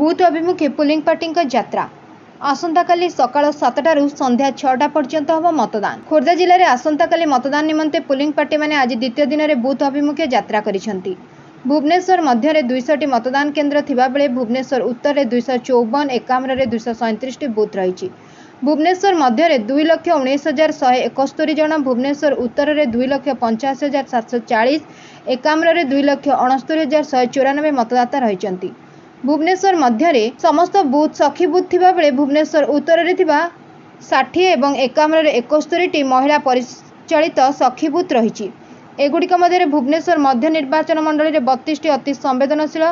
Booth ଅଭିମୁଖେ polling ପାର୍ଟିଙ୍କ ଯାତ୍ରା। ଆସନ୍ତାକାଲି ସକାଳ 7ଟାରୁ ସନ୍ଧ୍ୟା 6ଟା ପର୍ଯ୍ୟନ୍ତ ହେବ ମତଦାନ। ଖୋର୍ଦ୍ଧା ଜିଲ୍ଲାରେ ଆସନ୍ତାକାଲି ମତଦାନ ନିମନ୍ତେ ପୋଲିଂ ପାର୍ଟିମାନେ ଆଜି ଦ୍ୱିତୀୟ ଦିନରେ ବୁଥ ଅଭିମୁଖେ ଯାତ୍ରା କରିଛନ୍ତି। ଭୁବନେଶ୍ୱର ମଧ୍ୟରେ 200ଟି ମତଦାନ କେନ୍ଦ୍ର ଥିବାବେଳେ ଭୁବନେଶ୍ୱର ଉତ୍ତରରେ 254, ଏକାମ୍ରରେ 237ଟି ବୁଥ ରହିଛି। ଭୁବନେଶ୍ୱର ମଧ୍ୟରେ 2,19,171 ଜଣ, ଭୁବନେଶ୍ୱର ଉତ୍ତରରେ 2,85,740, ଏକାମ୍ରରେ 2,69,194 ମତଦାତା ରହିଛନ୍ତି। ଭୁବନେଶ୍ୱର ମଧ୍ୟରେ ସମସ୍ତ ବୁଥ ସଖୀ ବୁଥ ଥିବାବେଳେ ଭୁବନେଶ୍ୱର ଉତ୍ତରରେ ଥିବା 60 ଏବଂ ଏକାମ୍ରରେ 71ଟି ମହିଳା ପରିଚାଳିତ ସଖୀ ବୁଥ ରହିଛି। ଏଗୁଡ଼ିକ ମଧ୍ୟରେ ଭୁବନେଶ୍ୱର ମଧ୍ୟ ନିର୍ବାଚନ ମଣ୍ଡଳୀରେ 32ଟି ଅତି ସମ୍ବେଦନଶୀଳ,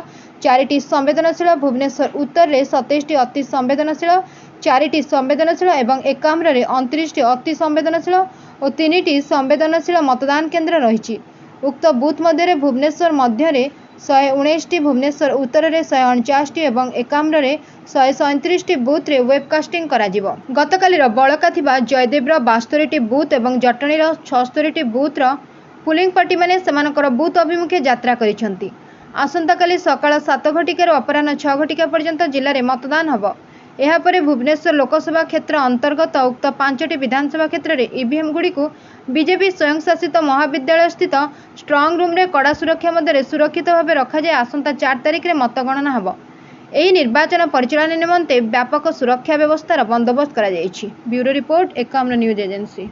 4ଟି ସମ୍ବେଦନଶୀଳ, ଭୁବନେଶ୍ୱର ଉତ୍ତରରେ 27ଟି ଅତି ସମ୍ବେଦନଶୀଳ, 4ଟି ସମ୍ବେଦନଶୀଳ ଏବଂ ଏକାମ୍ରରେ 29ଟି ଅତି ସମ୍ବେଦନଶୀଳ ଓ 3ଟି ସମ୍ବେଦନଶୀଳ ମତଦାନ କେନ୍ଦ୍ର ରହିଛି। ଉକ୍ତ ବୁଥ ମଧ୍ୟରେ ଭୁବନେଶ୍ୱର ମଧ୍ୟରେ 119ଟି, ଭୁବନେଶ୍ୱର ଉତ୍ତରରେ 149ଟି ଏବଂ ଏକାମ୍ରରେ 137ଟି ବୁଥରେ ୱେବକାଷ୍ଟିଂ କରାଯିବ। ଗତକାଲିର ବଳକା ଥିବା ଜୟଦେବର 72ଟି ବୁଥ ଏବଂ ଜଟଣୀର 76ଟି ବୁଥର ପୋଲିଂ ପାର୍ଟିମାନେ ସେମାନଙ୍କର ବୁଥ ଅଭିମୁଖେ ଯାତ୍ରା କରିଛନ୍ତି। ଆସନ୍ତାକାଲି ସକାଳ 7 ଘଟିକାରୁ ଅପରାହ୍ନ 6 ଘଟିକା ପର୍ଯ୍ୟନ୍ତ ଜିଲ୍ଲାରେ ମତଦାନ ହେବ। ଏହାପରେ ଭୁବନେଶ୍ୱର ଲୋକସଭା କ୍ଷେତ୍ର ଅନ୍ତର୍ଗତ ଉକ୍ତ 5ଟି ବିଧାନସଭା କ୍ଷେତ୍ରରେ ଇଭିଏମ୍ଗୁଡ଼ିକୁ ବିଜେପି ସ୍ୱୟଂଶାସିତ ମହାବିଦ୍ୟାଳୟସ୍ଥିତ ଷ୍ଟ୍ରଙ୍ଗ ରୁମ୍ରେ କଡ଼ା ସୁରକ୍ଷା ମଧ୍ୟରେ ସୁରକ୍ଷିତ ଭାବେ ରଖାଯାଇ ଆସନ୍ତା 4 ତାରିଖରେ ମତଗଣନା ହେବ। ଏହି ନିର୍ବାଚନ ପରିଚାଳନା ନିମନ୍ତେ ବ୍ୟାପକ ସୁରକ୍ଷା ବ୍ୟବସ୍ଥାର ବନ୍ଦୋବସ୍ତ କରାଯାଇଛି। Bureau report, Ekamra news agency.